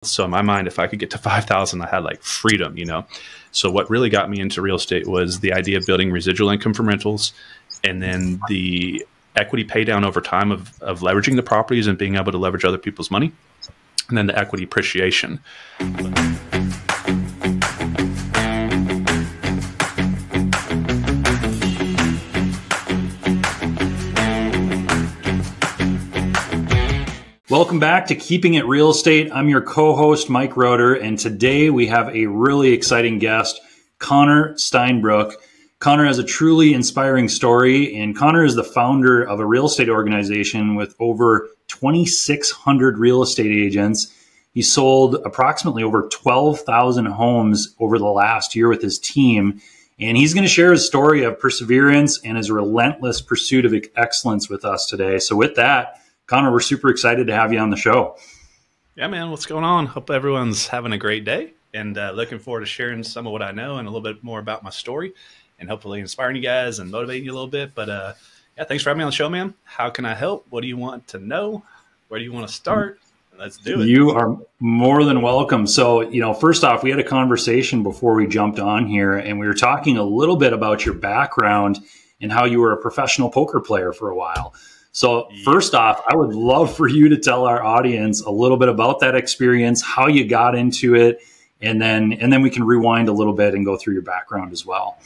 So in my mind, if I could get to 5,000, I had like freedom, you know? So what really got me into real estate was the idea of building residual income from rentals, and then the equity pay down over time of leveraging the properties and being able to leverage other people's money, and then the equity appreciation. Welcome back to Keeping It Real Estate. I'm your co-host, Mike Roeder, and today we have a really exciting guest, Connor Steinbrook. Connor has a truly inspiring story, and Connor is the founder of a real estate organization with over 2,600 real estate agents. He sold approximately over 12,000 homes over the last year with his team, and he's going to share his story of perseverance and his relentless pursuit of excellence with us today. So with that, Connor, we're super excited to have you on the show. Yeah, man. What's going on? Hope everyone's having a great day, and looking forward to sharing some of what I know and a little bit more about my story, and hopefully inspiring you guys and motivating you a little bit. But yeah, thanks for having me on the show, man. How can I help? What do you want to know? Where do you want to start? Let's do it. You are more than welcome. So, first off, we had a conversation before we jumped on here, and we were talking a little bit about your background and how you were a professional poker player for a while. So first off, I would love for you to tell our audience a little bit about that experience, how you got into it, and then we can rewind a little bit and go through your background as well.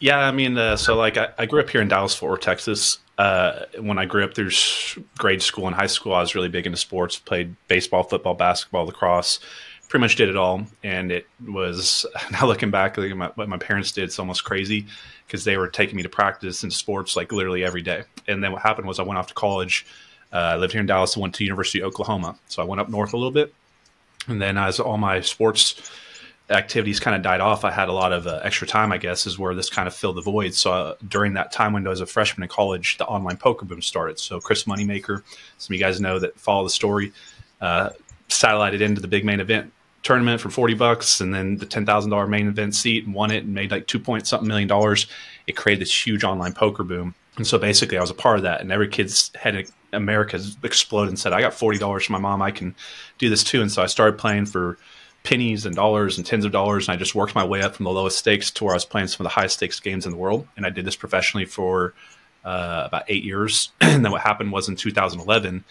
Yeah, I mean, I grew up here in Dallas-Fort Worth, Texas. When I grew up through grade school and high school, I was really big into sports, played baseball, football, basketball, lacrosse, pretty much did it all. And it was, now looking back, what my parents did, it's almost crazy, because they were taking me to practice in sports like literally every day. And then what happened was I went off to college. I lived here in Dallas and went to University of Oklahoma. So I went up north a little bit. And then as all my sports activities kind of died off, I had a lot of extra time, I guess, is where this kind of filled the void. So during that time window as a freshman in college, the online poker boom started. So Chris Moneymaker, some of you guys know that follow the story, satellited into the big main event tournament for $40, and then the $10,000 main event seat, and won it and made like $2.something million. It created this huge online poker boom. And so basically I was a part of that, and every kid's head in America exploded and said, I got $40 from my mom, I can do this too. And so I started playing for pennies and dollars and tens of dollars, and I just worked my way up from the lowest stakes to where I was playing some of the highest stakes games in the world. And I did this professionally for about 8 years. And then what happened was in 2011,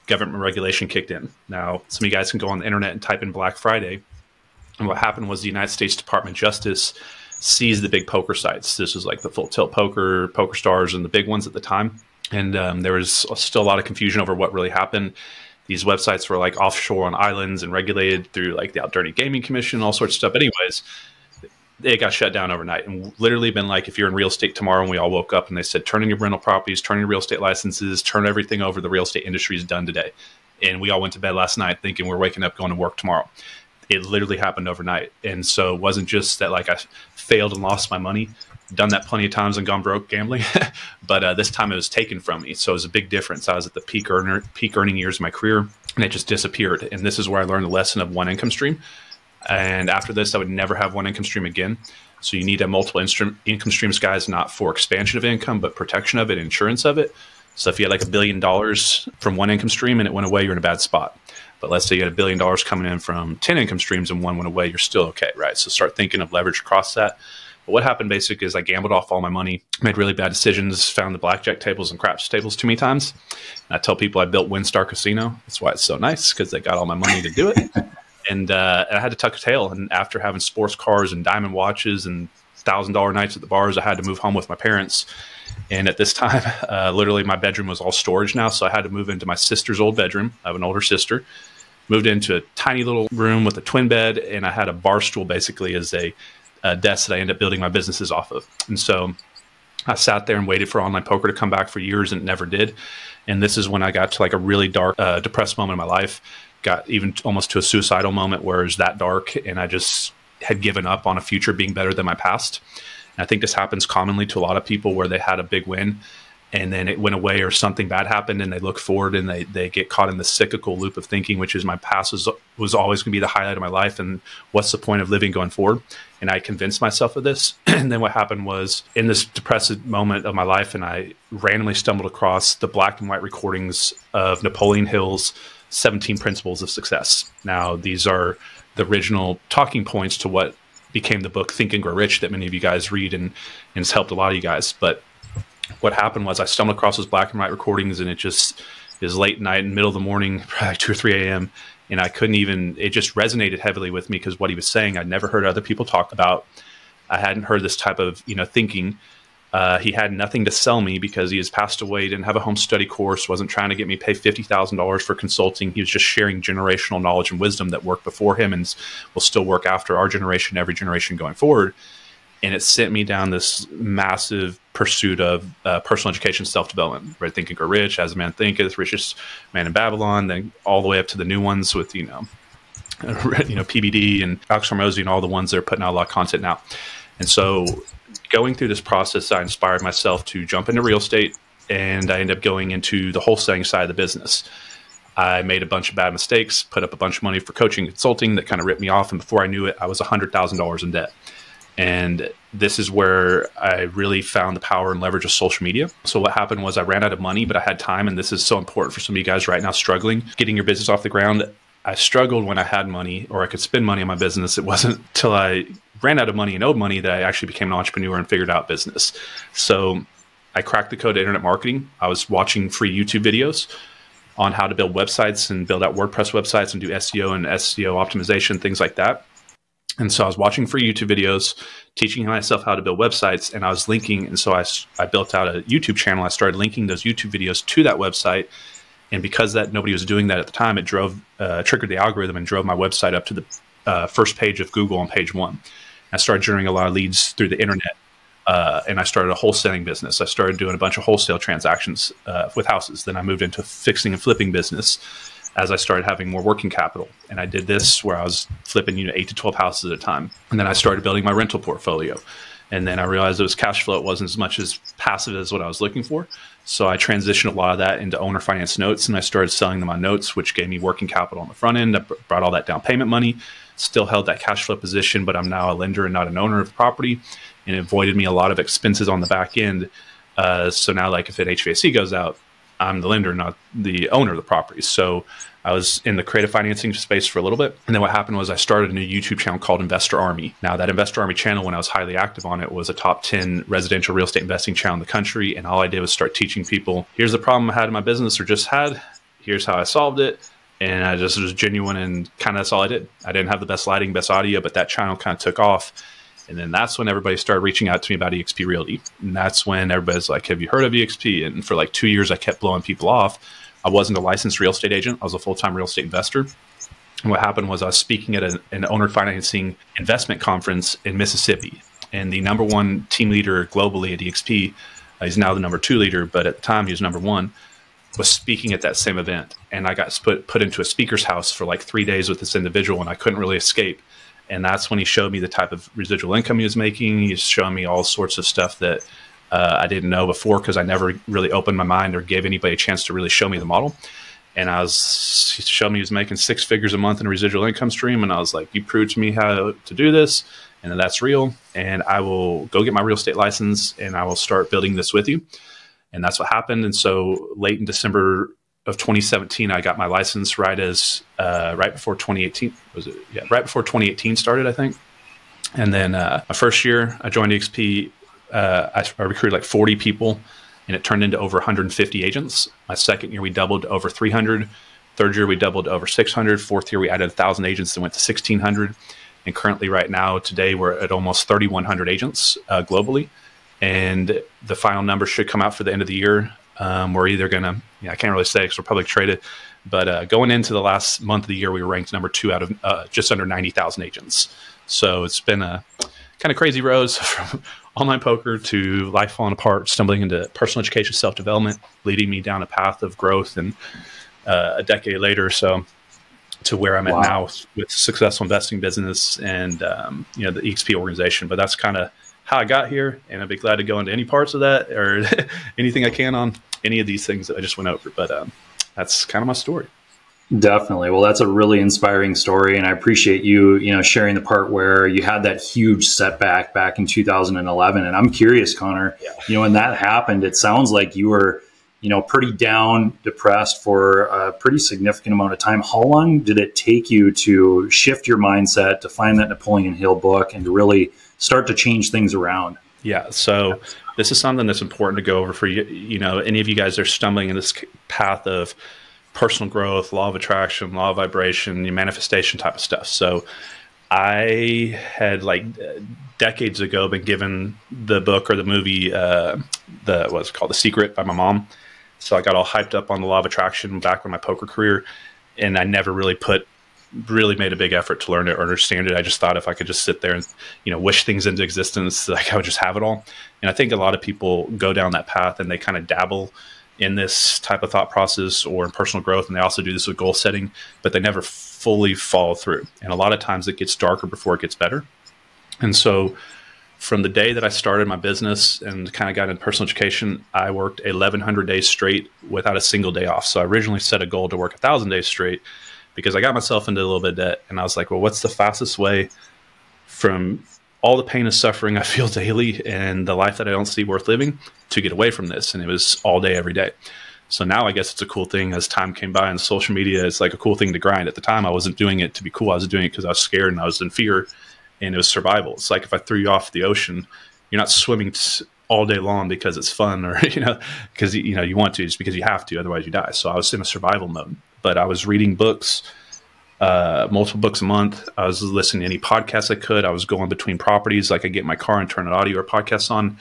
government regulation kicked in. Now, some of you guys can go on the internet and type in Black Friday. And what happened was the United States Department of Justice seized the big poker sites. This was like the Full Tilt Poker, Poker Stars, and the big ones at the time. And there was still a lot of confusion over what really happened. These websites were like offshore on islands and regulated through like the Outdoor Gaming Commission, all sorts of stuff. Anyways, it got shut down overnight, and literally been like, if you're in real estate tomorrow, and we all woke up and they said, turn in your rental properties, turn in your real estate licenses, turn everything over. The real estate industry is done today. And we all went to bed last night thinking we're waking up going to work tomorrow. It literally happened overnight. And so it wasn't just that like I failed and lost my money, done that plenty of times and gone broke gambling, but this time it was taken from me. So it was a big difference. I was at the peak earning years of my career, and it just disappeared. And this is where I learned the lesson of one income stream. And after this, I would never have one income stream again. So you need a multiple income streams, guys, not for expansion of income, but protection of it, insurance of it. So if you had like $1 billion from one income stream and it went away, you're in a bad spot. But let's say you had $1 billion coming in from 10 income streams and one went away, you're still okay, right? So start thinking of leverage across that. But what happened basically is I gambled off all my money, made really bad decisions, found the blackjack tables and craps tables too many times. And I tell people I built WinStar Casino. That's why it's so nice, because they got all my money to do it. And I had to tuck a tail. And after having sports cars and diamond watches and $1,000 nights at the bars, I had to move home with my parents. And at this time, literally my bedroom was all storage now. So I had to move into my sister's old bedroom. I have an older sister. Moved into a tiny little room with a twin bed. And I had a bar stool basically as a desk that I ended up building my businesses off of. And so I sat there and waited for online poker to come back for years, and it never did. And this is when I got to like a really dark, depressed moment in my life. Got even almost to a suicidal moment where it was that dark, and I just had given up on a future being better than my past. And I think this happens commonly to a lot of people where they had a big win and then it went away or something bad happened, and they look forward and they get caught in the cyclical loop of thinking, which is my past was always going to be the highlight of my life, and what's the point of living going forward? And I convinced myself of this. And then what happened was, in this depressive moment of my life, and I randomly stumbled across the black and white recordings of Napoleon Hill's 17 Principles of Success. Now, these are the original talking points to what became the book Think and Grow Rich that many of you guys read, and it's helped a lot of you guys. But what happened was I stumbled across those black and white recordings, and it just is late night in the middle of the morning, probably like 2 or 3 a.m. And I couldn't even, it just resonated heavily with me because what he was saying, I'd never heard other people talk about. I hadn't heard this type of, thinking. He had nothing to sell me because he has passed away, didn't have a home study course, wasn't trying to get me pay $50,000 for consulting. He was just sharing generational knowledge and wisdom that worked before him and will still work after our generation, every generation going forward. And it sent me down this massive pursuit of personal education, self-development, right? Think and Grow Rich, As a Man Thinketh, Richest Man in Babylon, then all the way up to the new ones with, PBD and Alex Hormozy and all the ones that are putting out a lot of content now. And so going through this process, I inspired myself to jump into real estate, and I ended up going into the wholesaling side of the business. I made a bunch of bad mistakes, put up a bunch of money for coaching and consulting that kind of ripped me off. And before I knew it, I was $100,000 in debt. And this is where I really found the power and leverage of social media. So what happened was I ran out of money, but I had time. And this is so important for some of you guys right now struggling, getting your business off the ground. I struggled when I had money or I could spend money on my business. It wasn't until I ran out of money and owed money that I actually became an entrepreneur and figured out business. So I cracked the code to internet marketing. I was watching free YouTube videos on how to build websites and build out WordPress websites and do SEO and SEO optimization, things like that. And so I was watching free YouTube videos, teaching myself how to build websites, and I was linking. And so I built out a YouTube channel. I started linking those YouTube videos to that website. And because that nobody was doing that at the time, it triggered the algorithm and drove my website up to the first page of Google on page 1. I started generating a lot of leads through the internet. And I started a wholesaling business. I started doing a bunch of wholesale transactions with houses. Then I moved into fixing and flipping business as I started having more working capital. And I did this where I was flipping 8 to 12 houses at a time. And then I started building my rental portfolio. And then I realized it was cash flow. It wasn't as much as passive as what I was looking for. So I transitioned a lot of that into owner finance notes, and I started selling them on notes, which gave me working capital on the front end. I brought all that down payment money, still held that cash flow position, but I'm now a lender and not an owner of the property, and it avoided me a lot of expenses on the back end. So now, like if an HVAC goes out, I'm the lender, not the owner of the property. So I was in the creative financing space for a little bit. And then what happened was I started a new YouTube channel called Investor Army. Now that Investor Army channel, when I was highly active on it, was a top 10 residential real estate investing channel in the country. And all I did was start teaching people, here's the problem I had in my business or just had, here's how I solved it. And I just was genuine, and kind of that's all I did. I didn't have the best lighting, best audio, but that channel kind of took off. And then that's when everybody started reaching out to me about EXP Realty. And that's when everybody's like, have you heard of EXP? And for like 2 years, I kept blowing people off. I wasn't a licensed real estate agent. I was a full-time real estate investor. And what happened was I was speaking at an owner financing investment conference in Mississippi. And the number 1 team leader globally at EXP, he's now the number 2 leader, but at the time he was number 1, was speaking at that same event. And I got put into a speaker's house for like 3 days with this individual, and I couldn't really escape. And that's when he showed me the type of residual income he was making. He's showing me all sorts of stuff that I didn't know before because I never really opened my mind or gave anybody a chance to really show me the model. And he showed me he was making 6 figures a month in a residual income stream. And I was like, you proved to me how to do this, and that's real. And I will go get my real estate license, and I will start building this with you. And that's what happened. And so late in December of 2017, I got my license right before 2018. Right before 2018 started, I think. And then my first year, I joined EXP. I recruited like 40 people, and it turned into over 150 agents. My second year, we doubled to over 300. Third year, we doubled to over 600. Fourth year, we added 1,000 agents and went to 1,600. And currently, right now, today, we're at almost 3,100 agents globally. And the final number should come out for the end of the year. We're either going to, I can't really say because we're public traded, but going into the last month of the year, we were ranked number 2 out of just under 90,000 agents. So it's been a kind of crazy road from online poker to life falling apart, stumbling into personal education, self-development, leading me down a path of growth. And a decade later, so to where I'm at now with successful investing business and, the EXP organization. But that's kind of how I got here, and I'd be glad to go into any parts of that or anything I can on any of these things that I just went over. But that's kind of my story. Definitely. Well, that's a really inspiring story, and I appreciate you, sharing the part where you had that huge setback back in 2011. And I'm curious, Connor, when that happened, it sounds like you were, pretty down, depressed for a pretty significant amount of time. How long did it take you to shift your mindset, to find that Napoleon Hill book, and to really start to change things around? Yeah. So this is something that's important to go over for you. Any of you guys that are stumbling in this path of personal growth, law of attraction, law of vibration, manifestation type of stuff. So I had decades ago been given the book or the movie, what's called The Secret by my mom. So I got all hyped up on the law of attraction back in my poker career, and I never really made a big effort to learn it or understand it. I just thought if I could just sit there and, wish things into existence, I would just have it all. And I think a lot of people go down that path and they kind of dabble in this type of thought process or in personal growth. And they also do this with goal setting, but they never fully follow through. And a lot of times it gets darker before it gets better. And so from the day that I started my business and kind of got into personal education, I worked 1,100 days straight without a single day off. So I originally set a goal to work 1,000 days straight because I got myself into a little bit of debt. And I was like, well, what's the fastest way from all the pain and suffering I feel daily and the life that I don't see worth living to get away from this? And it was all day, every day. So now I guess it's a cool thing as time came by, and social media is like a cool thing to grind. At the time, I wasn't doing it to be cool. I was doing it because I was scared and I was in fear, and it was survival. It's like if I threw you off the ocean, you're not swimming all day long because it's fun or, because, you want to, just because you have to, otherwise you die. So I was in a survival mode, but I was reading books, multiple books a month. I was listening to any podcasts I could. I was going between properties. Like I get in my car and turn an audio or podcast on.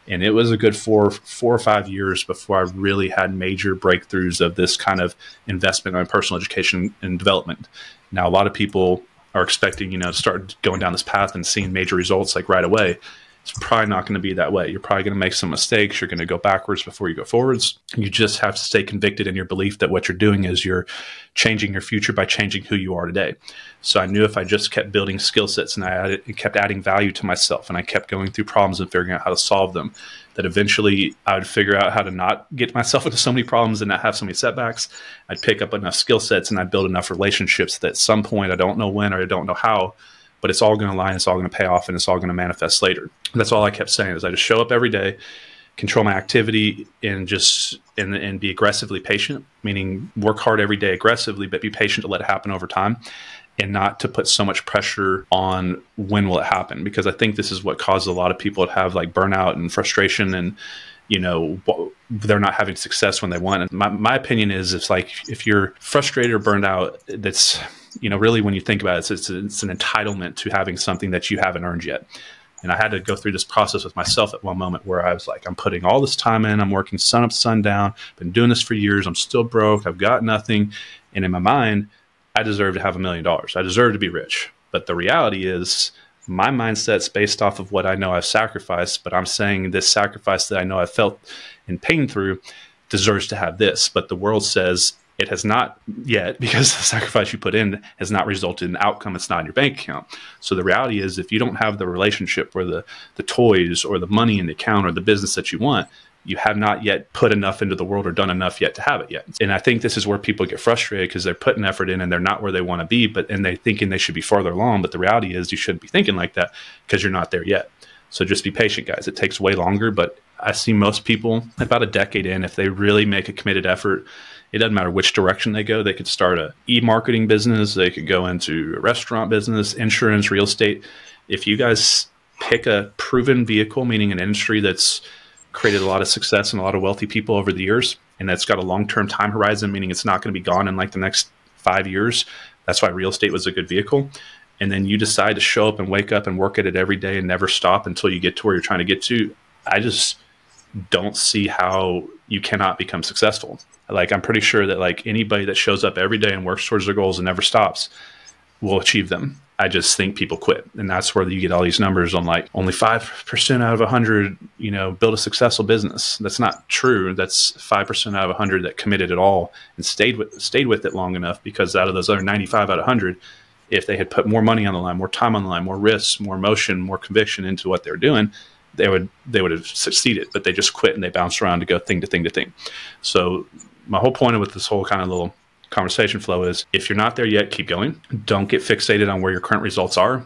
And it was a good four or 5 years before I really had major breakthroughs of this kind of investment in personal education and development. Now, a lot of people are expecting, to start going down this path and seeing major results like right away. It's probably not going to be that way. You're probably going to make some mistakes. You're going to go backwards before you go forwards. You just have to stay convicted in your belief that what you're doing is you're changing your future by changing who you are today. So I knew if I just kept building skill sets and I kept adding value to myself and I kept going through problems and figuring out how to solve them, that eventually I would figure out how to not get myself into so many problems and not have so many setbacks. I'd pick up enough skill sets and I'd build enough relationships that at some point, I don't know when or I don't know how, but it's all going to align, it's all going to pay off, and it's all going to manifest later. That's all I kept saying is I just show up every day, control my activity, and and be aggressively patient, meaning work hard every day aggressively, but be patient to let it happen over time and not to put so much pressure on when will it happen. Because I think this is what causes a lot of people to have like burnout and frustration and, they're not having success when they want. And my opinion is it's like if you're frustrated or burned out, that's, really when you think about it, it's an entitlement to having something that you haven't earned yet. And I had to go through this process with myself at one moment where I was like, I'm putting all this time in, I'm working sun up, sun down, been doing this for years, I'm still broke, I've got nothing. And in my mind, I deserve to have $1 million. I deserve to be rich. But the reality is my mindset's based off of what I know I've sacrificed, but I'm saying this sacrifice that I know I've felt in pain through deserves to have this. But the world says it has not yet, because the sacrifice you put in has not resulted in the outcome. It's not in your bank account. So the reality is if you don't have the relationship or the toys or the money in the account or the business that you want, you have not yet put enough into the world or done enough yet to have it yet. And I think this is where people get frustrated because they're putting effort in and they're not where they want to be, and they're thinking they should be farther along. But the reality is you shouldn't be thinking like that because you're not there yet. So just be patient, guys. It takes way longer, but I see most people about a decade in, if they really make a committed effort, it doesn't matter which direction they go. They could start a e-marketing business. They could go into a restaurant business, insurance, real estate. If you guys pick a proven vehicle, meaning an industry that's created a lot of success and a lot of wealthy people over the years, and that's got a long-term time horizon, meaning it's not going to be gone in like the next 5 years. That's why real estate was a good vehicle. And then you decide to show up and wake up and work at it every day and never stop until you get to where you're trying to get to. I just don't see how you cannot become successful. Like, I'm pretty sure that like anybody that shows up every day and works towards their goals and never stops will achieve them. I just think people quit. And that's where you get all these numbers on like only 5% out of 100, build a successful business. That's not true. That's 5% out of 100 that committed it all and stayed with it long enough, because out of those other 95 out of 100, if they had put more money on the line, more time on the line, more risks, more emotion, more conviction into what they're doing, they would have succeeded. But they just quit and they bounced around to go thing to thing to thing. So my whole point with this whole kind of little conversation flow is if you're not there yet, keep going. Don't get fixated on where your current results are.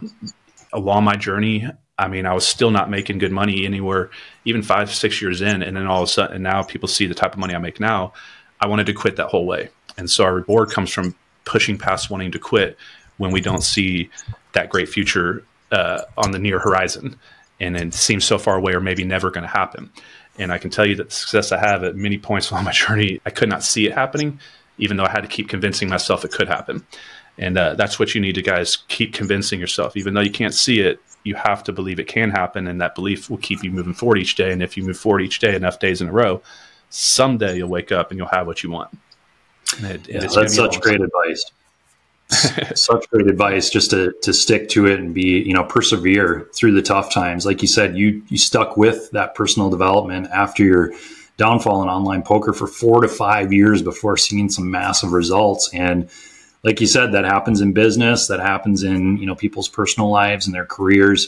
Along my journey, I mean, I was still not making good money anywhere, even 5, 6 years in. And then all of a sudden, and now people see the type of money I make now. I wanted to quit that whole way. And so our reward comes from pushing past wanting to quit when we don't see that great future on the near horizon. And it seems so far away or maybe never going to happen. And I can tell you that the success I have at many points along my journey, I could not see it happening, even though I had to keep convincing myself it could happen. And that's what you need to, guys, keep convincing yourself. Even though you can't see it, you have to believe it can happen, and that belief will keep you moving forward each day. And if you move forward each day enough days in a row, someday you'll wake up and you'll have what you want. That's such great advice. Such great advice, just to stick to it and be, persevere through the tough times. Like you said, you stuck with that personal development after your downfall in online poker for 4 to 5 years before seeing some massive results. And like you said, that happens in business, that happens in, people's personal lives and their careers.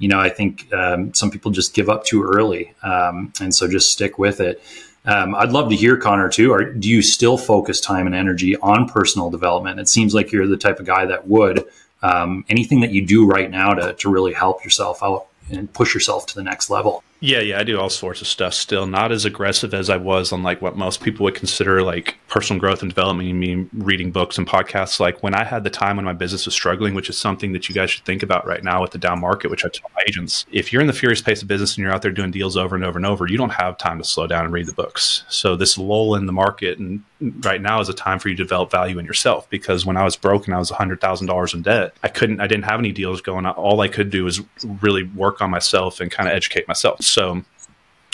I think some people just give up too early. And so just stick with it. I'd love to hear, Connor, too. Do you still focus time and energy on personal development? It seems like you're the type of guy that would. Anything that you do right now to really help yourself out and push yourself to the next level? Yeah, I do all sorts of stuff still. Not as aggressive as I was on like what most people would consider like personal growth and development. You mean reading books and podcasts. Like when I had the time when my business was struggling, which is something that you guys should think about right now with the down market, which I tell my agents, if you're in the furious pace of business and you're out there doing deals over and over and over, you don't have time to slow down and read the books. So this lull in the market and right now is a time for you to develop value in yourself, because when I was broke and I was $100,000 in debt, I didn't have any deals going on. All I could do was really work on myself and kind of educate myself. So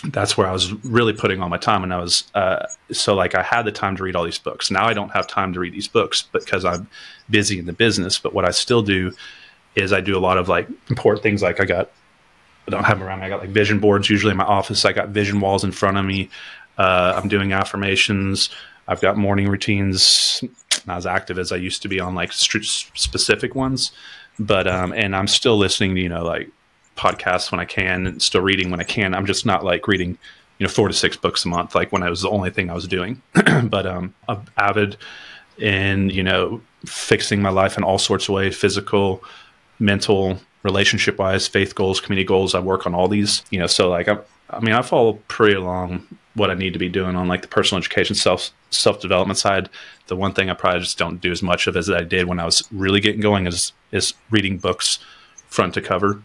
that's where I was really putting all my time. And I was, I had the time to read all these books. Now I don't have time to read these books because I'm busy in the business. But what I still do is I do a lot of like important things. Like I don't have them around me. I got like vision boards usually in my office. I got vision walls in front of me. I'm doing affirmations. I've got morning routines, not as active as I used to be on like specific ones, but, and I'm still listening to, like podcasts when I can and still reading when I can. I'm just not like reading, 4 to 6 books a month, like when I was the only thing I was doing, but, I'm avid in, fixing my life in all sorts of ways, physical, mental, relationship wise, faith goals, community goals. I work on all these, so like, I follow pretty along what I need to be doing on like the personal education, self-development side. The one thing I probably just don't do as much of as I did when I was really getting going is reading books front to cover.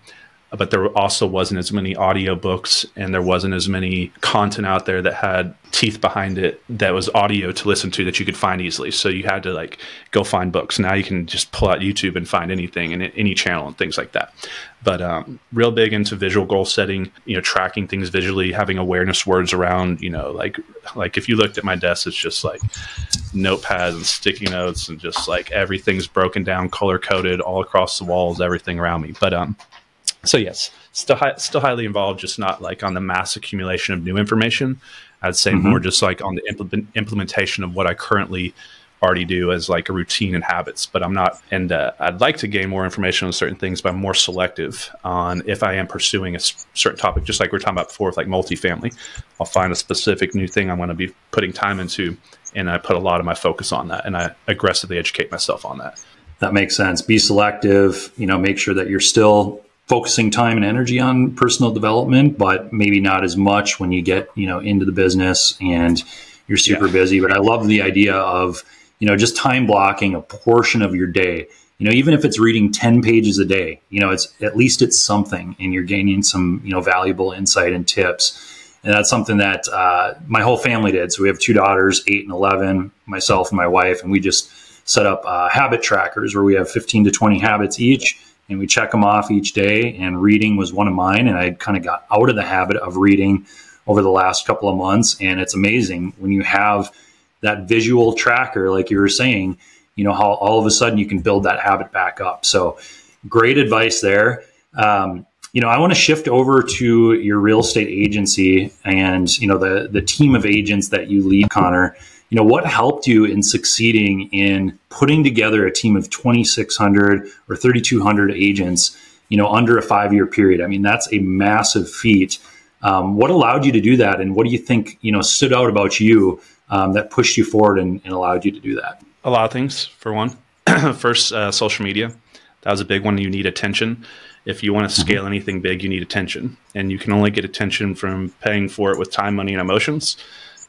But there also wasn't as many audio books and there wasn't as many content out there that had teeth behind it that was audio to listen to that you could find easily. So you had to like go find books. Now you can just pull out YouTube and find anything and any channel and things like that. But real big into visual goal setting, tracking things visually, having awareness words around, like if you looked at my desk, it's just like notepads and sticky notes and just like everything's broken down, color coded all across the walls, everything around me. But so yes, still highly involved, just not like on the mass accumulation of new information. I'd say more just like on the implementation of what I currently already do as like a routine and habits. But I'm not, and I'd like to gain more information on certain things, but I'm more selective on if I am pursuing a certain topic, just like we were talking about before with like multifamily. I'll find a specific new thing I'm going to be putting time into, and I put a lot of my focus on that, and I aggressively educate myself on that. That makes sense. Be selective, make sure that you're still focusing time and energy on personal development, but maybe not as much when you get, into the business and you're super busy. But I love the idea of, just time blocking a portion of your day, even if it's reading 10 pages a day, it's at least it's something and you're gaining some, valuable insight and tips. And that's something that my whole family did. So we have 2 daughters, 8 and 11, myself and my wife, and we just set up habit trackers where we have 15 to 20 habits each. And we check them off each day, and reading was one of mine. And I kind of got out of the habit of reading over the last couple of months. And it's amazing when you have that visual tracker, like you were saying, how all of a sudden you can build that habit back up. So great advice there. I want to shift over to your real estate agency and, the team of agents that you lead, Connor. What helped you in succeeding in putting together a team of 2,600 or 3,200 agents, under a 5-year period? I mean, that's a massive feat. What allowed you to do that? And what do you think, stood out about you that pushed you forward and allowed you to do that? A lot of things, for one. First, social media. That was a big one. You need attention. If you want to scale anything big, you need attention. And you can only get attention from paying for it with time, money, and emotions.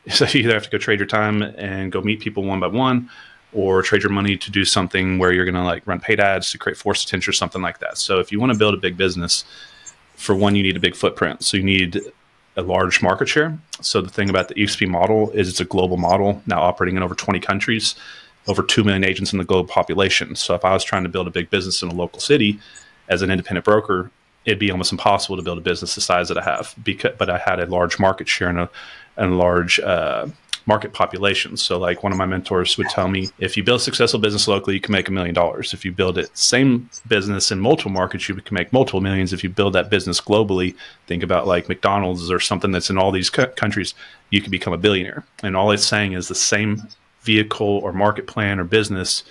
So you either have to go trade your time and go meet people one by one, or trade your money to do something where you're going to like run paid ads to create forced attention or something like that. So if you want to build a big business, for one, you need a big footprint. So you need a large market share. So the thing about the EXP model is it's a global model now operating in over 20 countries, over 2 million agents in the global population. So if I was trying to build a big business in a local city as an independent broker, it'd be almost impossible to build a business the size that I have, but I had a large market share and a large market population. So like one of my mentors would tell me, if you build a successful business locally, you can make $1 million. If you build it same business in multiple markets, you can make multiple millions. If you build that business globally, think about like McDonald's or something that's in all these countries, you can become a billionaire. And all it's saying is the same vehicle or market plan or business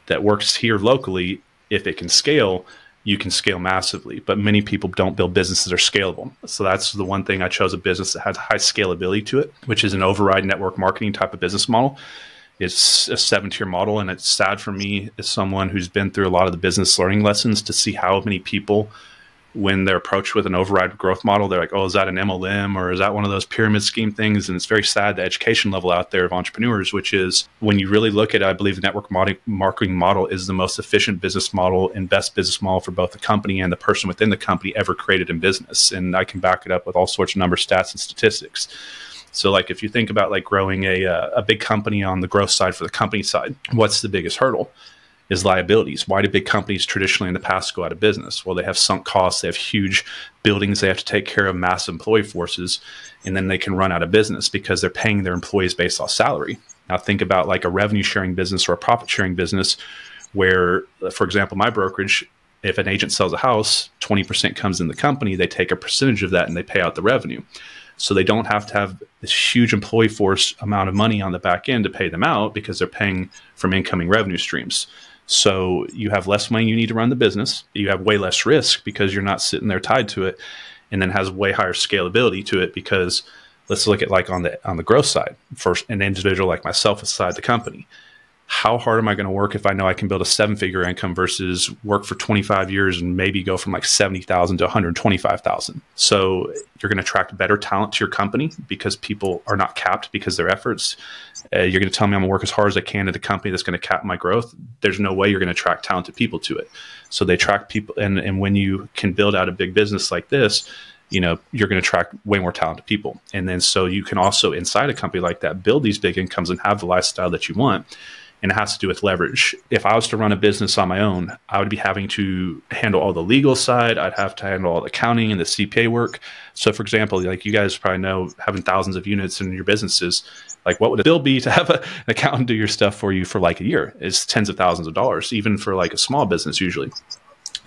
that works here locally, if it can scale, you can scale massively. But many people don't build businesses that are scalable. So that's the one thing I chose, a business that has high scalability to it, which is an override network marketing type of business model. It's a 7-tier model. And it's sad for me as someone who's been through a lot of the business learning lessons to see how many people, when they're approached with an override growth model, they're like, oh, is that an MLM or is that one of those pyramid scheme things? And it's very sad, the education level out there of entrepreneurs, which is when you really look at it, I believe the network marketing model is the most efficient business model and best business model for both the company and the person within the company ever created in business. And I can back it up with all sorts of numbers, stats, and statistics. So like if you think about like growing a big company on the growth side for the company side, what's the biggest hurdle? Is liabilities. Why do big companies traditionally in the past go out of business? Well, they have sunk costs. They have huge buildings they have to take care of, massive employee forces, and then they can run out of business because they're paying their employees based off salary. Now think about like a revenue sharing business or a profit sharing business where, for example, my brokerage, if an agent sells a house, 20% comes in the company, they take a percentage of that and they pay out the revenue. So they don't have to have this huge employee force amount of money on the back end to pay them out because they're paying from incoming revenue streams. So you have less money you need to run the business. You have way less risk because you're not sitting there tied to it, and then has way higher scalability to it because let's look at like on the growth side, first an individual like myself inside the company. How hard am I going to work if I know I can build a 7-figure income versus work for 25 years and maybe go from like 70,000 to 125,000? So you're going to attract better talent to your company because people are not capped because of their efforts. You're going to tell me I'm going to work as hard as I can at a company that's going to cap my growth. There's no way you're going to attract talented people to it. So they attract people. And when you can build out a big business like this, you know, you're going to attract way more talented people. And then so you can also inside a company like that, build these big incomes and have the lifestyle that you want. And it has to do with leverage. If I was to run a business on my own, I would be having to handle all the legal side. I'd have to handle all the accounting and the CPA work. So for example, like you guys probably know, having thousands of units in your businesses, like what would a bill be to have an accountant do your stuff for you for like a year? It's tens of thousands of dollars, even for like a small business usually.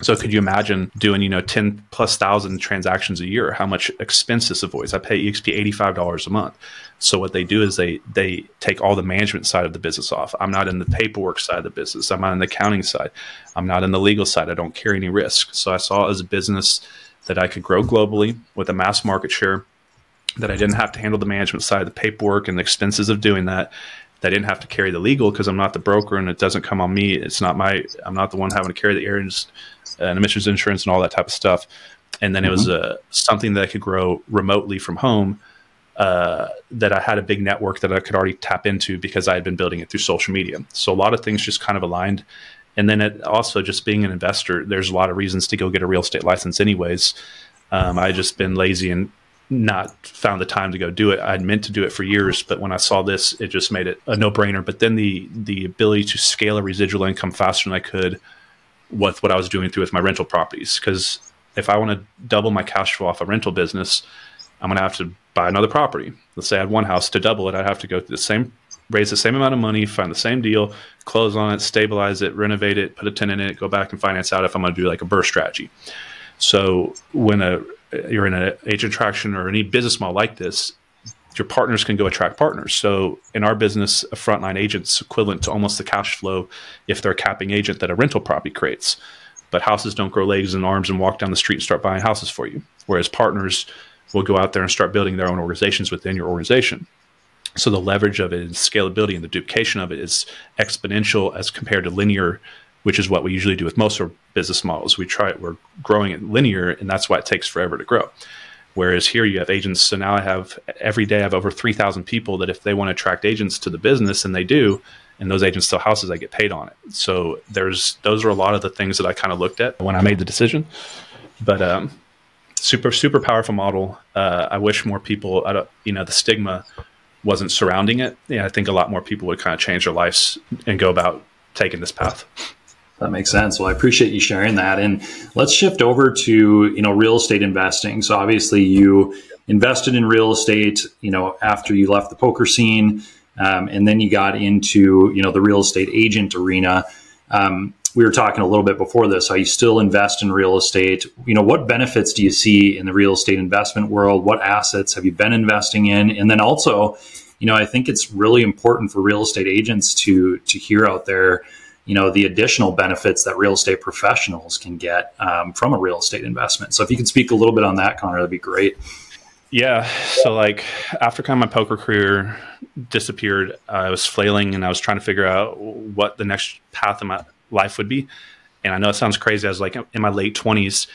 So could you imagine doing, 10,000+ transactions a year? How much expense this avoids? I pay EXP $85 a month. So what they do is they take all the management side of the business off. I'm not in the paperwork side of the business. I'm not in the accounting side. I'm not in the legal side. I don't carry any risk. So I saw it as a business that I could grow globally with a mass market share, that I didn't have to handle the management side, the paperwork and the expenses of doing that. I didn't have to carry the legal because I'm not the broker and it doesn't come on me. I'm not the one having to carry the errands and emissions insurance and all that type of stuff. And then it was something that I could grow remotely from home, that I had a big network that I could already tap into because I had been building it through social media. So a lot of things just kind of aligned. And then it also, just being an investor, there's a lot of reasons to go get a real estate license anyways. I just been lazy and not found the time to go do it. I'd meant to do it for years, but when I saw this, it just made it a no-brainer. But then the ability to scale a residual income faster than I could with what I was doing with my rental properties. Because if I want to double my cash flow off a rental business, I'm going to have to buy another property. Let's say I had one house. To double it, I'd have to go through raise the same amount of money, find the same deal, close on it, stabilize it, renovate it, put a tenant in it, go back and finance out if I'm going to do like a burst strategy. So when you're in an agent attraction or any business model like this, your partners can go attract partners. So in our business, a frontline agent's equivalent to almost the cash flow if they're a capping agent that a rental property creates. But houses don't grow legs and arms and walk down the street and start buying houses for you. Whereas partners will go out there and start building their own organizations within your organization. So the leverage of it and scalability and the duplication of it is exponential as compared to linear which is what we usually do with most of our business models. We're growing it linear, and that's why it takes forever to grow. Whereas here you have agents. So now every day I have over 3,000 people that if they want to attract agents to the business, and they do, and those agents sell houses, I get paid on it. So those are a lot of the things that I kind of looked at when I made the decision. But super, super powerful model. I wish more people, the stigma wasn't surrounding it. Yeah, I think a lot more people would kind of change their lives and go about taking this path. That makes sense. Well, I appreciate you sharing that. And let's shift over to, real estate investing. So obviously you invested in real estate, after you left the poker scene, and then you got into, the real estate agent arena. We were talking a little bit before this, how you still invest in real estate. What benefits do you see in the real estate investment world? What assets have you been investing in? And then also, I think it's really important for real estate agents to hear out there, the additional benefits that real estate professionals can get from a real estate investment. So if you could speak a little bit on that, Connor, that'd be great. Yeah. So after kind of my poker career disappeared, I was flailing and I was trying to figure out what the next path of my life would be. And I know it sounds crazy. I was in my late 20s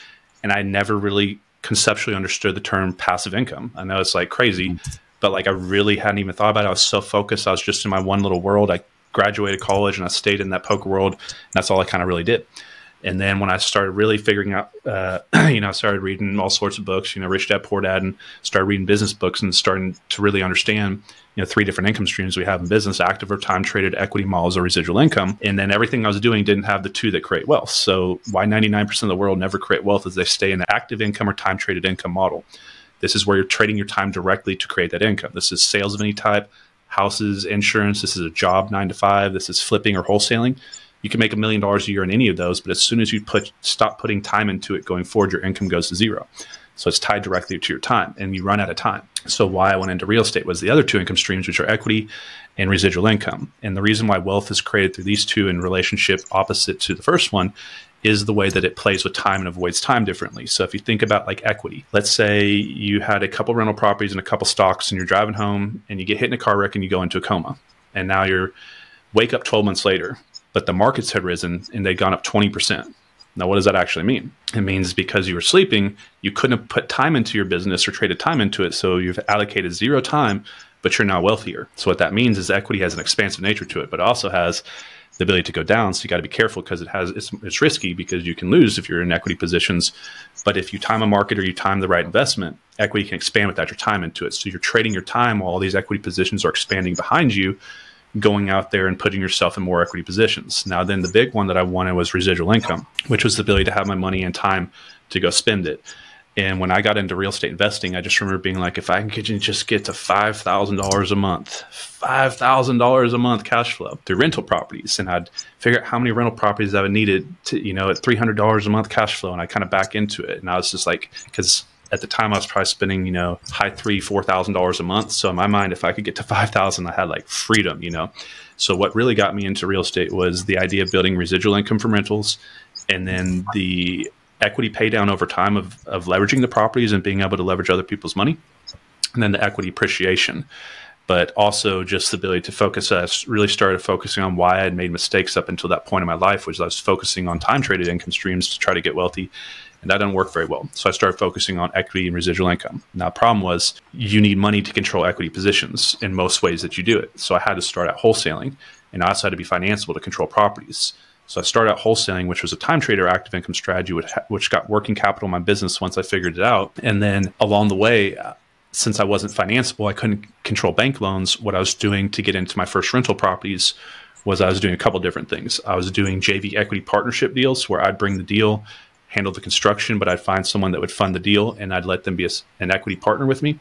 and I never really conceptually understood the term passive income. I know it's crazy, but I really hadn't even thought about it. I was so focused. I was just in my one little world. I graduated college and I stayed in that poker world. And that's all I kind of really did. And then when I started really figuring out, I started reading all sorts of books, Rich Dad, Poor Dad, and started reading business books and starting to really understand, 3 different income streams we have in business: active or time traded, equity models, or residual income. And then everything I was doing didn't have the 2 that create wealth. So why 99% of the world never create wealth is they stay in the active income or time traded income model. This is where you're trading your time directly to create that income. This is sales of any type, houses, insurance. This is a job 9 to 5. This is flipping or wholesaling. You can make $1 million a year in any of those, but as soon as you stop putting time into it going forward, your income goes to zero. So it's tied directly to your time and you run out of time. So why I went into real estate was the other 2 income streams, which are equity and residual income. And the reason why wealth is created through these 2 in relationship opposite to the first one is the way that it plays with time and avoids time differently. So if you think about equity, let's say you had a couple rental properties and a couple stocks and you're driving home and you get hit in a car wreck and you go into a coma. And now wake up 12 months later, but the markets had risen and they'd gone up 20%. Now, what does that actually mean? It means because you were sleeping, you couldn't have put time into your business or traded time into it. So you've allocated 0 time, but you're now wealthier. So what that means is equity has an expansive nature to it, but it also has the ability to go down. So you got to be careful because it's risky because you can lose if you're in equity positions. But if you time a market or you time the right investment, equity can expand without your time into it. So you're trading your time while all these equity positions are expanding behind you, going out there and putting yourself in more equity positions. Now, then the big one that I wanted was residual income, which was the ability to have my money and time to go spend it. And when I got into real estate investing, I just remember being if I can just get to $5,000 a month, $5,000 a month cash flow through rental properties. And I'd figure out how many rental properties I would needed to, at $300 a month cash flow. And I kind of back into it. And I was just because at the time I was probably spending, high $4,000 a month. So in my mind, if I could get to 5,000, I had freedom, So what really got me into real estate was the idea of building residual income from rentals, and then the equity pay down over time of leveraging the properties and being able to leverage other people's money, and then the equity appreciation. But also just the ability to focus. I really started focusing on why I had made mistakes up until that point in my life, which I was focusing on time traded income streams to try to get wealthy. And that didn't work very well. So I started focusing on equity and residual income. Now, the problem was you need money to control equity positions in most ways that you do it. So I had to start out wholesaling, and I also had to be financeable to control properties. So I started out wholesaling, which was a time trader active income strategy, which got working capital in my business once I figured it out. And then along the way, since I wasn't financeable, I couldn't control bank loans. What I was doing to get into my first rental properties was I was doing a couple different things. I was doing JV equity partnership deals where I'd bring the deal, handle the construction, but I'd find someone that would fund the deal and I'd let them be an equity partner with me.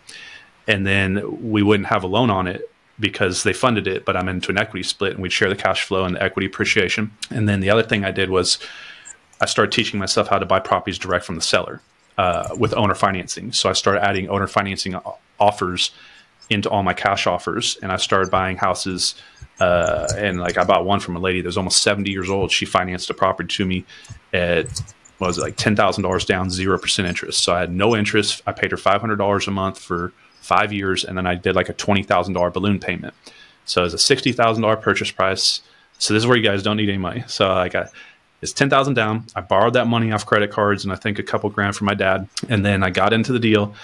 And then we wouldn't have a loan on it because they funded it, but I'm into an equity split and we'd share the cash flow and the equity appreciation. And then the other thing I did was I started teaching myself how to buy properties direct from the seller with owner financing. So I started adding owner financing offers into all my cash offers, and I started buying houses. And I bought one from a lady that was almost 70 years old. She financed a property to me at $10,000 down, 0% interest. So I had no interest. I paid her $500 a month for 5 years, and then I did a $20,000 balloon payment. So it was a $60,000 purchase price. So this is where you guys don't need any money. So It's 10,000 down. I borrowed that money off credit cards and I think a couple grand from my dad. And then I got into the deal.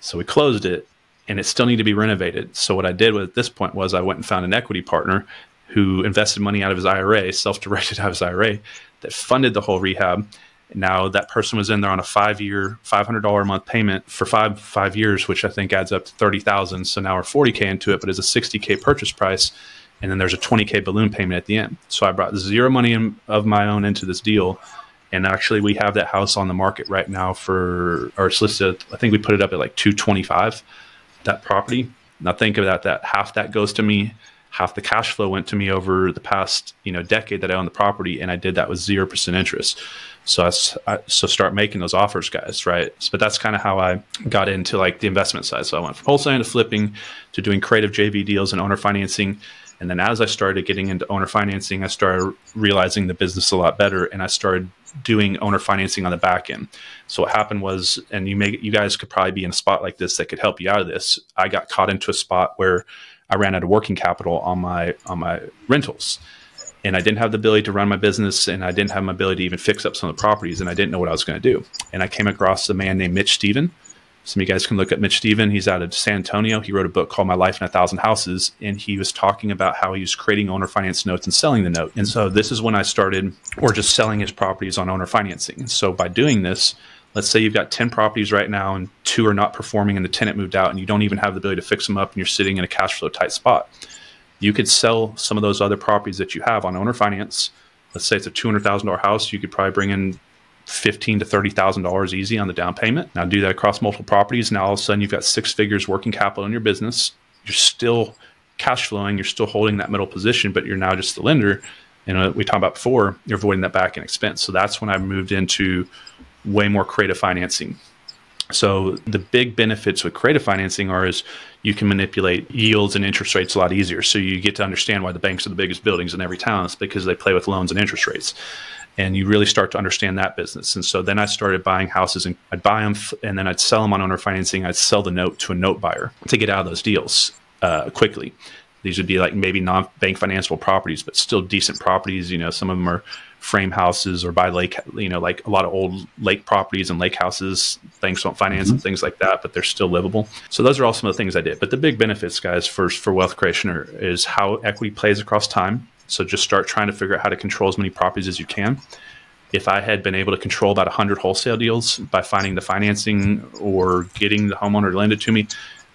So we closed it and it still needed to be renovated. So what I did at this point was I went and found an equity partner who invested money out of his IRA, self-directed out of his IRA, that funded the whole rehab. Now that person was in there on a 5-year, $500 a month payment for five years, which I think adds up to 30,000. So now we're 40K into it, but it's a 60K purchase price. And then there's a 20K balloon payment at the end. So I brought zero money of my own into this deal. And actually we have that house on the market right now or it's listed, I think we put it up at like 225, that property. Now think of that half that goes to me, half the cash flow went to me over the past, decade that I owned the property. And I did that with 0% interest. So so start making those offers, guys, right? But that's kind of how I got into like the investment side. So I went from wholesaling to flipping to doing creative JV deals and owner financing. And then as I started getting into owner financing, I started realizing the business a lot better, and I started doing owner financing on the back end. So what happened was, and you guys could probably be in a spot like this that could help you out of this. I got caught into a spot where I ran out of working capital on my rentals, and I didn't have the ability to run my business, and I didn't have my ability to even fix up some of the properties, and I didn't know what I was going to do. And I came across a man named Mitch Steven. Some of you guys can look at Mitch Steven. He's out of San Antonio. He wrote a book called My Life in 1,000 Houses, and he was talking about how he was creating owner finance notes and selling the note. And so this is when I started, or just selling his properties on owner financing. And so by doing this, let's say you've got 10 properties right now and 2 are not performing and the tenant moved out and you don't even have the ability to fix them up and you're sitting in a cash flow tight spot. You could sell some of those other properties that you have on owner finance. Let's say it's a $200,000 house. You could probably bring in $15,000 to $30,000 easy on the down payment. Now do that across multiple properties. Now all of a sudden you've got 6 figures working capital in your business. You're still cash flowing. You're still holding that middle position, but you're now just the lender. And we talked about before, you're avoiding that back end expense. So that's when I moved into way more creative financing. So the big benefits with creative financing is you can manipulate yields and interest rates a lot easier. So you get to understand why the banks are the biggest buildings in every town. It's because they play with loans and interest rates. And you really start to understand that business. And so then I started buying houses, and I'd buy them and then I'd sell them on owner financing. I'd sell the note to a note buyer to get out of those deals quickly. These would be like maybe non-bank financeable properties, but still decent properties. Some of them are frame houses or by lake, like a lot of old lake properties and lake houses. Banks won't finance and things like that, but they're still livable. So those are all some of the things I did. But the big benefits, guys, for wealth creation is how equity plays across time. So just start trying to figure out how to control as many properties as you can. If I had been able to control about 100 wholesale deals by finding the financing or getting the homeowner to lend it to me,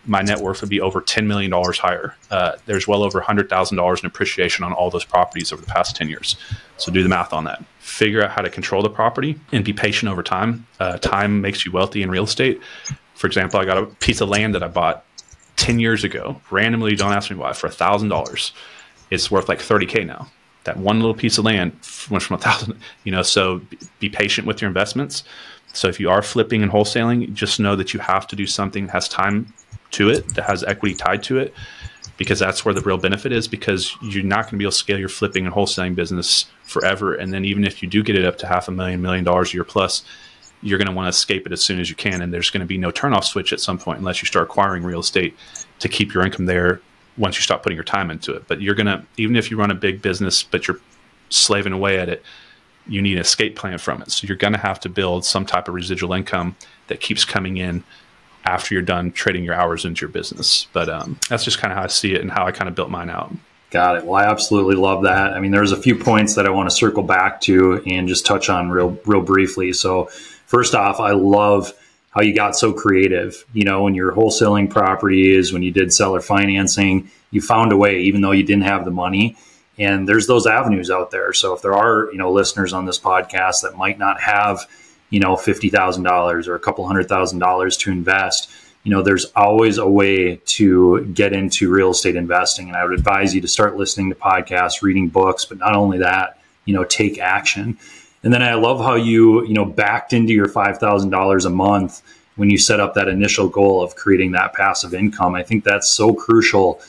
my net worth would be over $10 million higher. There's well over $100,000 in appreciation on all those properties over the past 10 years. So do the math on that. Figure out how to control the property and be patient over time. Time makes you wealthy in real estate. For example, I got a piece of land that I bought 10 years ago, randomly, don't ask me why, for $1,000. It's worth like 30K now. That one little piece of land went from 1,000, so be patient with your investments. So if you are flipping and wholesaling, just know that you have to do something that has time to it, that has equity tied to it, because that's where the real benefit is, because you're not going to be able to scale your flipping and wholesaling business forever. And then even if you do get it up to $500,000, $1 million a year plus, you're going to want to escape it as soon as you can. And there's going to be no turn off switch at some point unless you start acquiring real estate to keep your income there once you stop putting your time into it. But you're going to, even if you run a big business, but you're slaving away at it, you need an escape plan from it. So you're going to have to build some type of residual income that keeps coming in after you're done trading your hours into your business. But that's just kind of how I see it and how I kind of built mine out. Got it. Well, I absolutely love that. I mean, there's a few points that I want to circle back to and just touch on real briefly. So first off, I love how you got so creative. When you're wholesaling properties, when you did seller financing, you found a way, even though you didn't have the money. And there's those avenues out there. So if there are, listeners on this podcast that might not have, $50,000 or a couple $100,000 to invest, there's always a way to get into real estate investing. And I would advise you to start listening to podcasts, reading books, but not only that, take action. And then I love how you, backed into your $5,000 a month when you set up that initial goal of creating that passive income. I think that's so crucial.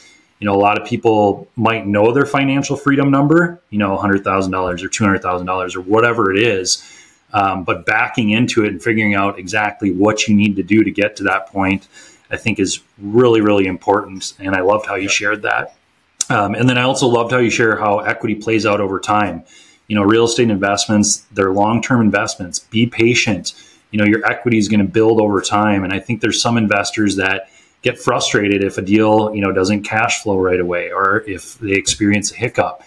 A lot of people might know their financial freedom number, $100,000 or $200,000 or whatever it is. But backing into it and figuring out exactly what you need to do to get to that point, I think is really, really important. And I loved how you shared that. And then I also loved how you share how equity plays out over time. real estate investments, they're long-term investments. Be patient. Your equity is going to build over time. And I think there's some investors that get frustrated if a deal, doesn't cash flow right away, or if they experience a hiccup.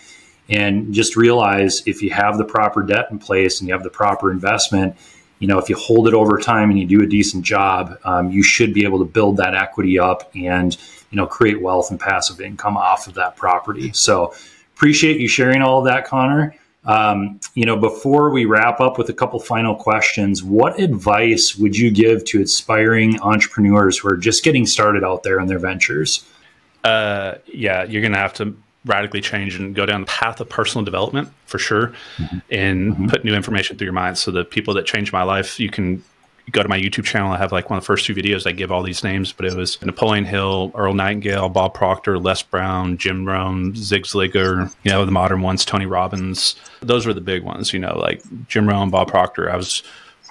And just realize, if you have the proper debt in place and you have the proper investment, if you hold it over time and you do a decent job, you should be able to build that equity up and, create wealth and passive income off of that property. So appreciate you sharing all of that, Connor. Before we wrap up with a couple final questions, what advice would you give to aspiring entrepreneurs who are just getting started out there in their ventures? You're going to have to radically change and go down the path of personal development for sure, and put new information through your mind. So the people that changed my life, you can go to my YouTube channel. I have like one of the first 2 videos. I give all these names, but it was Napoleon Hill, Earl Nightingale, Bob Proctor, Les Brown, Jim Rohn, Zig Ziglar, the modern ones, Tony Robbins. Those were the big ones, like Jim Rohn, Bob Proctor. I was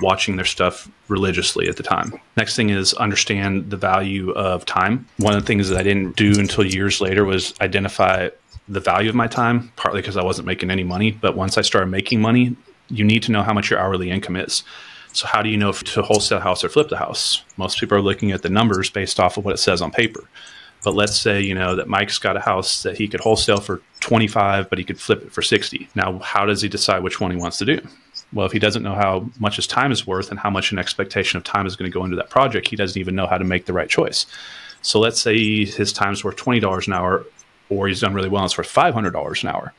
watching their stuff religiously at the time. Next thing is understand the value of time. One of the things that I didn't do until years later was identify the value of my time, partly because I wasn't making any money. But once I started making money, you need to know how much your hourly income is. So how do you know if to wholesale a house or flip the house? Most people are looking at the numbers based off of what it says on paper. But let's say, that Mike's got a house that he could wholesale for 25, but he could flip it for 60. Now, how does he decide which one he wants to do? Well, if he doesn't know how much his time is worth and how much an expectation of time is going to go into that project, he doesn't even know how to make the right choice. So let's say his time's worth $20 an hour, or he's done really well and it's worth $500 an hour.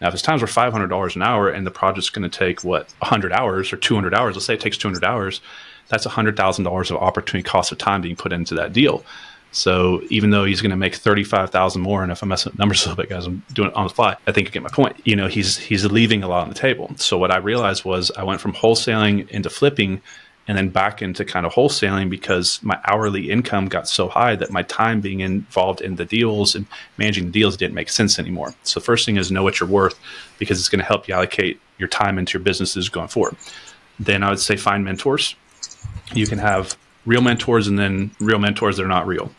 Now, if his time's worth $500 an hour and the project's going to take, 100 hours or 200 hours, let's say it takes 200 hours, that's $100,000 of opportunity cost of time being put into that deal. So even though he's going to make $35,000 more, and if I'm messing up numbers a little bit, guys, I'm doing it on the fly, I think you get my point. He's leaving a lot on the table. So what I realized was I went from wholesaling into flipping and then back into kind of wholesaling because my hourly income got so high that my time being involved in the deals and managing the deals didn't make sense anymore. So the first thing is know what you're worth, because it's going to help you allocate your time into your businesses going forward. Then I would say find mentors. You can have real mentors and then real mentors that are not real.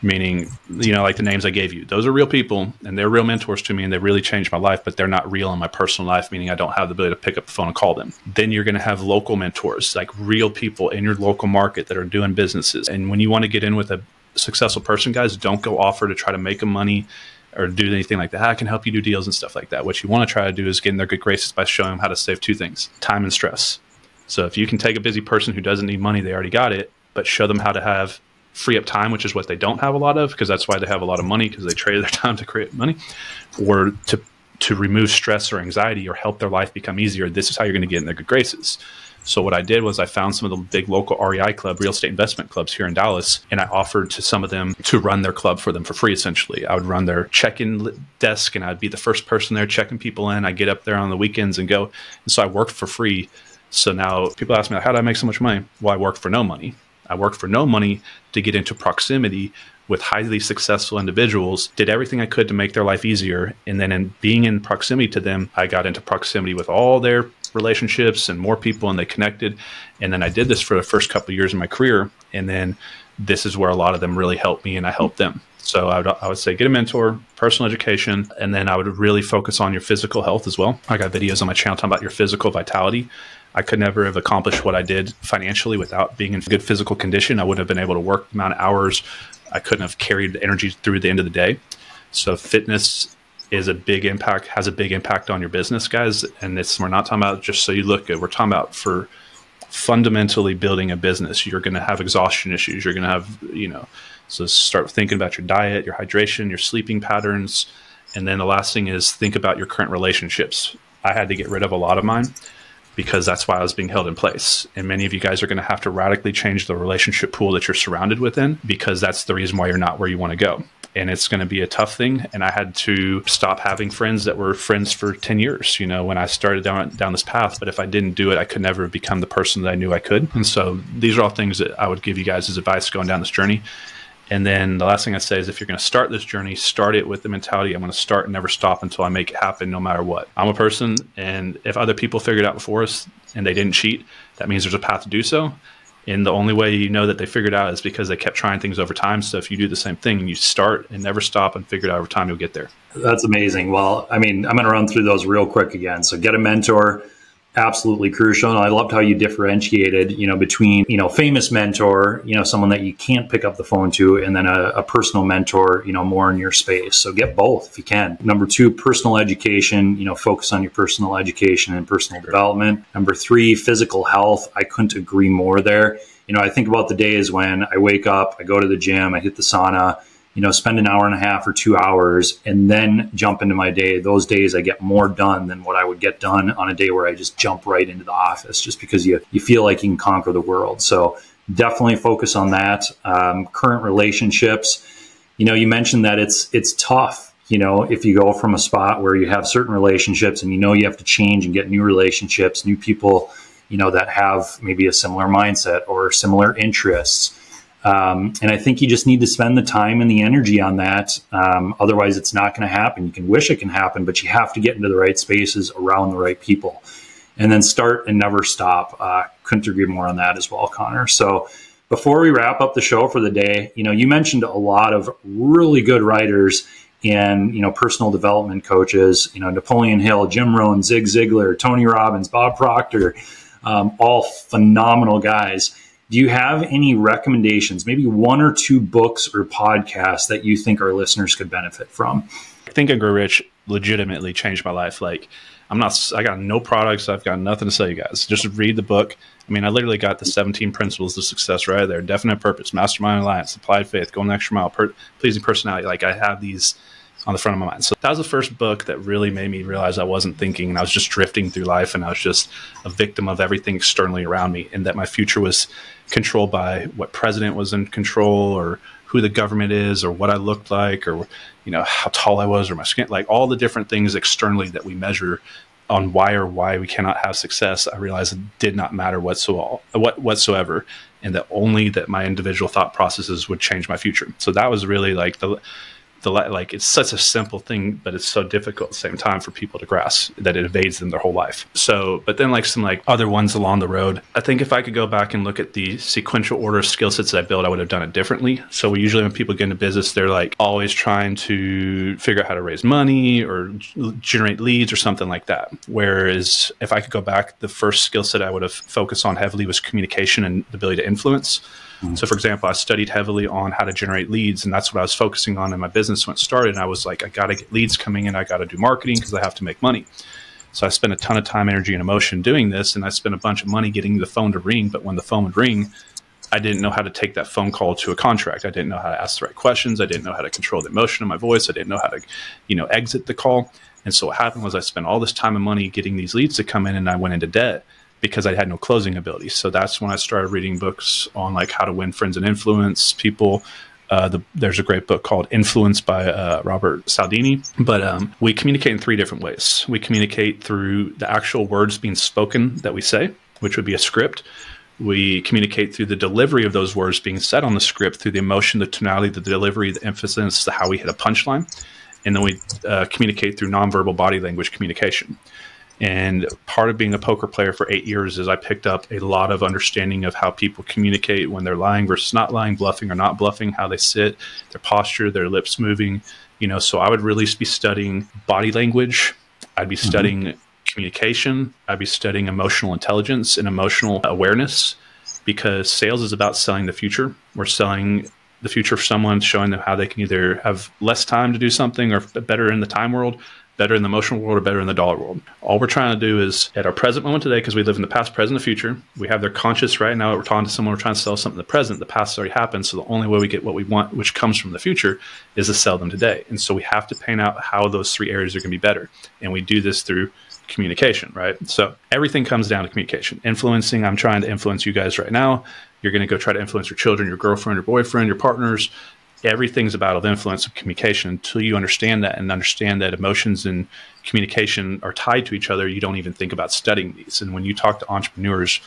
Meaning, like the names I gave you, those are real people and they're real mentors to me and they really changed my life, but they're not real in my personal life, meaning I don't have the ability to pick up the phone and call them. Then you're going to have local mentors, like real people in your local market that are doing businesses. And when you want to get in with a successful person, guys, don't go offer to try to make them money or do anything like that. I can help you do deals and stuff like that. What you want to try to do is get in their good graces by showing them how to save 2 things, time and stress. So if you can take a busy person who doesn't need money, they already got it, but show them how to have free up time, which is what they don't have a lot of, because that's why they have a lot of money, because they traded their time to create money, or to remove stress or anxiety or help their life become easier. This is how you're going to get in their good graces. So what I did was I found some of the big local REI club, real estate investment clubs here in Dallas, and I offered to some of them to run their club for them for free, essentially. I would run their check-in desk, and I'd be the first person there checking people in. I'd get up there on the weekends and go. And so I worked for free. So now people ask me, how did I make so much money? Well, I worked for no money. I worked for no money to get into proximity with highly successful individuals, did everything I could to make their life easier. And then in being in proximity to them, I got into proximity with all their relationships and more people, and they connected. And then I did this for the first couple of years of my career. And then this is where a lot of them really helped me and I helped them. So I would say get a mentor, personal education, and then I would really focus on your physical health as well. I got videos on my channel talking about your physical vitality. I could never have accomplished what I did financially without being in good physical condition. I wouldn't have been able to work the amount of hours. I couldn't have carried the energy through the end of the day. So fitness is a big impact, has a big impact on your business, guys. And we're not talking about just so you look good. We're talking about for fundamentally building a business. You're going to have exhaustion issues. You're going to have, so start thinking about your diet, your hydration, your sleeping patterns. And then the last thing is think about your current relationships. I had to get rid of a lot of mine, because that's why I was being held in place. And many of you guys are going to have to radically change the relationship pool that you're surrounded within, because that's the reason why you're not where you want to go. And it's going to be a tough thing. And I had to stop having friends that were friends for 10 years, when I started down this path. But if I didn't do it, I could never have become the person that I knew I could. And so these are all things that I would give you guys as advice going down this journey. And then the last thing I say is if you're going to start this journey, start it with the mentality, I'm going to start and never stop until I make it happen no matter what. I'm a person, and if other people figured it out before us and they didn't cheat, that means there's a path to do so. And the only way you know that they figured out is because they kept trying things over time. So if you do the same thing and you start and never stop and figure it out over time, you'll get there. That's amazing. Well, I mean, I'm going to run through those real quick again. So get a mentor, absolutely crucial. And I loved how you differentiated, between, famous mentor, someone that you can't pick up the phone to, and then a personal mentor, more in your space. So get both if you can. Number 2, personal education, focus on your personal education and personal development. Number 3, physical health. I couldn't agree more there. I think about the days when I wake up, I go to the gym, I hit the sauna, spend an hour and a half or 2 hours and then jump into my day. Those days I get more done than what I would get done on a day where I just jump right into the office, just because you feel like you can conquer the world. So definitely focus on that. Current relationships, you mentioned that it's tough, if you go from a spot where you have certain relationships and you have to change and get new relationships, new people, that have maybe a similar mindset or similar interests. And I think you just need to spend the time and the energy on that. Otherwise, it's not going to happen. You can wish it can happen, but you have to get into the right spaces around the right people. And then start and never stop. Couldn't agree more on that as well, Connor. So before we wrap up the show for the day, you mentioned a lot of really good writers and, personal development coaches, Napoleon Hill, Jim Rohn, Zig Ziglar, Tony Robbins, Bob Proctor, all phenomenal guys. Do you have any recommendations, maybe 1 or 2 books or podcasts that you think our listeners could benefit from? Think and Grow Rich legitimately changed my life. Like, I got no products. I've got nothing to sell you guys. Just read the book. I mean, I literally got the 17 principles of success right there. Definite purpose, mastermind alliance, applied faith, going the extra mile, pleasing personality. Like, I have these on the front of my mind. So that was the first book that really made me realize I wasn't thinking and I was just drifting through life and I was just a victim of everything externally around me, and that my future was controlled by what president was in control or who the government is or what I looked like or, how tall I was or my skin, like all the different things externally that we measure on why we cannot have success. I realized it did not matter whatsoever. And that only that my individual thought processes would change my future. So that was really like it's such a simple thing, but it's so difficult at the same time for people to grasp that it evades them their whole life. So, but then some other ones along the road, I think if I could go back and look at the sequential order of skill sets that I built, I would have done it differently. So usually when people get into business, they're always trying to figure out how to raise money or generate leads or something like that. Whereas if I could go back, the first skill set I would have focused on heavily was communication and the ability to influence. So, for example, I studied heavily on how to generate leads, and that's what I was focusing on in my business when it started. And I was like, I got to get leads coming in. I got to do marketing because I have to make money. So I spent a ton of time, energy, and emotion doing this, and I spent a bunch of money getting the phone to ring. But when the phone would ring, I didn't know how to take that phone call to a contract. I didn't know how to ask the right questions. I didn't know how to control the emotion of my voice. I didn't know how to, exit the call. And so what happened was I spent all this time and money getting these leads to come in, and I went into debt because I had no closing ability. So that's when I started reading books on how to win friends and influence people. There's a great book called Influence by Robert Cialdini. But we communicate in 3 different ways. We communicate through the actual words being spoken that we say, which would be a script. We communicate through the delivery of those words being said on the script, through the emotion, the tonality, the delivery, the emphasis, how we hit a punchline. And then we communicate through nonverbal body language communication. And part of being a poker player for 8 years is I picked up a lot of understanding of how people communicate when they're lying versus not lying, bluffing or not bluffing, how they sit, their posture, their lips moving. So I would really be studying body language. I'd be studying communication. I'd be studying emotional intelligence and emotional awareness, because sales is about selling the future. We're selling the future for someone, showing them how they can either have less time to do something or better in the time world, better in the emotional world, or better in the dollar world. All we're trying to do is at our present moment today, because we live in the past, present, and future, we have their conscious right now. We're talking to someone, we're trying to sell something in the present. The past has already happened. So the only way we get what we want, which comes from the future, is to sell them today. And so we have to paint out how those 3 areas are going to be better. And we do this through communication, right? So everything comes down to communication. Influencing, I'm trying to influence you guys right now. You're going to go try to influence your children, your girlfriend, your boyfriend, your partners. Everything's about the influence of communication. Until you understand that and understand that emotions and communication are tied to each other, you don't even think about studying these. And when you talk to entrepreneurs,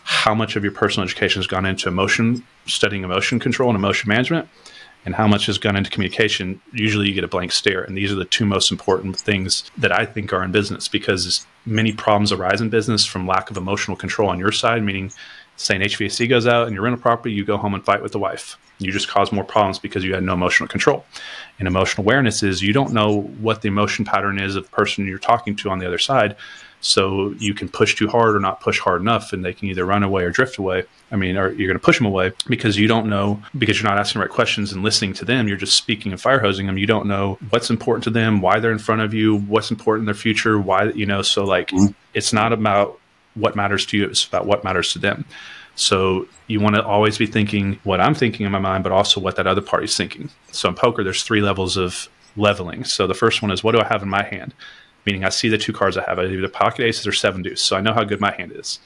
how much of your personal education has gone into studying emotion control and emotion management, and how much has gone into communication, usually you get a blank stare. And these are the 2 most important things that I think are in business, because many problems arise in business from lack of emotional control on your side, meaning Saying HVAC goes out and your rental property, you go home and fight with the wife. You just cause more problems because you had no emotional control. And emotional awareness is you don't know what the emotion pattern is of the person you're talking to on the other side. So you can push too hard or not push hard enough, and they can either run away or drift away. Or you're going to push them away because you don't know, because you're not asking the right questions and listening to them. You're just speaking and fire hosing them. You don't know what's important to them, why they're in front of you, what's important in their future, why, so like, it's not about what matters to you. It's about what matters to them. So you want to always be thinking what I'm thinking in my mind, but also what that other party's thinking. So in poker, there's 3 levels of leveling. So the first one is, what do I have in my hand? Meaning I see the 2 cards I have. I have either pocket aces or 7 deuce. So I know how good my hand is.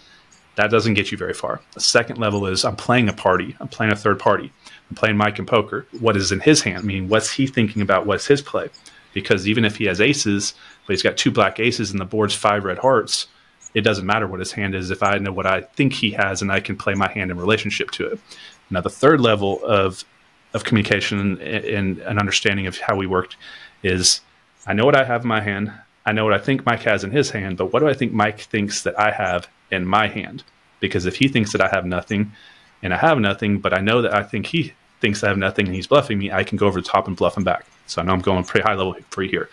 That doesn't get you very far. The second level is I'm playing a party. I'm playing a third party. I'm playing Mike in poker. What is in his hand? Meaning what's he thinking about? What's his play? Because even if he has aces, but he's got 2 black aces and the board's 5 red hearts, it doesn't matter what his hand is if I know what I think he has and I can play my hand in relationship to it. Now, the third level of communication and an understanding of how we worked is I know what I have in my hand. I know what I think Mike has in his hand, but what do I think Mike thinks that I have in my hand? Because if he thinks that I have nothing and I have nothing, but I know that I think he thinks I have nothing and he's bluffing me, I can go over the top and bluff him back. So I know I'm going pretty high level for you here.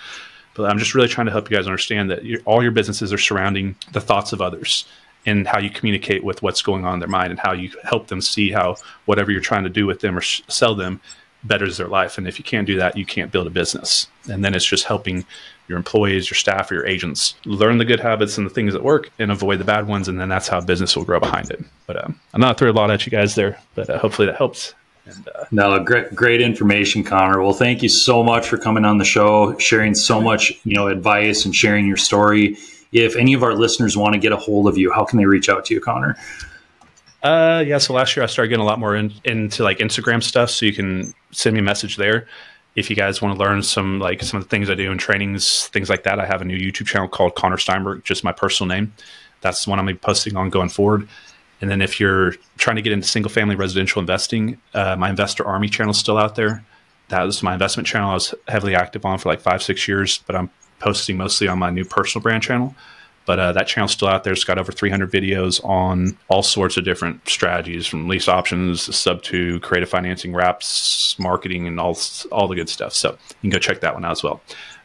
But I'm just really trying to help you guys understand that all your businesses are surrounding the thoughts of others and how you communicate with what's going on in their mind and how you help them see how whatever you're trying to do with them or sell them betters their life. And if you can't do that, you can't build a business. And then it's just helping your employees, your staff, or your agents learn the good habits and the things that work and avoid the bad ones. And then that's how business will grow behind it. But I'm not throwing a lot at you guys there, but hopefully that helps. And, no, great information, Connor. Well, thank you so much for coming on the show, sharing so much, advice and sharing your story. If any of our listeners want to get a hold of you, how can they reach out to you, Connor? So last year I started getting a lot more into like Instagram stuff. So you can send me a message there. If you guys want to learn some of the things I do in trainings, things like that, I have a new YouTube channel called Connor Steinbrook, just my personal name. That's the one I'm going to be posting on going forward. And then if you're trying to get into single family residential investing, my Investor Army channel is still out there. That was my investment channel I was heavily active on for like 5-6 years, but I'm posting mostly on my new personal brand channel. But that channel's still out there. It's got over 300 videos on all sorts of different strategies, from lease options, sub-2, creative financing, wraps, marketing, and all the good stuff. So you can go check that one out as well.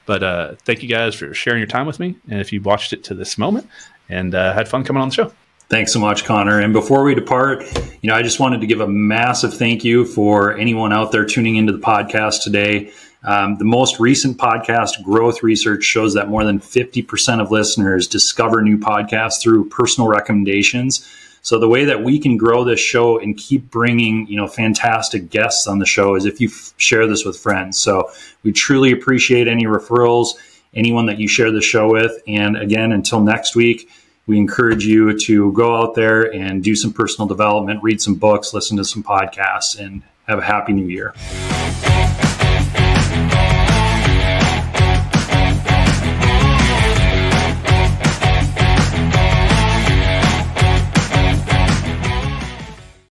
But thank you guys for sharing your time with me. And if you watched it to this moment and had fun coming on the show. Thanks so much, Connor. And before we depart, I just wanted to give a massive thank you for anyone out there tuning into the podcast today. The most recent podcast growth research shows that more than 50% of listeners discover new podcasts through personal recommendations. So the way that we can grow this show and keep bringing, fantastic guests on the show is if you share this with friends. So we truly appreciate any referrals, anyone that you share the show with. And again, until next week, we encourage you to go out there and do some personal development, read some books, listen to some podcasts, and have a happy new year.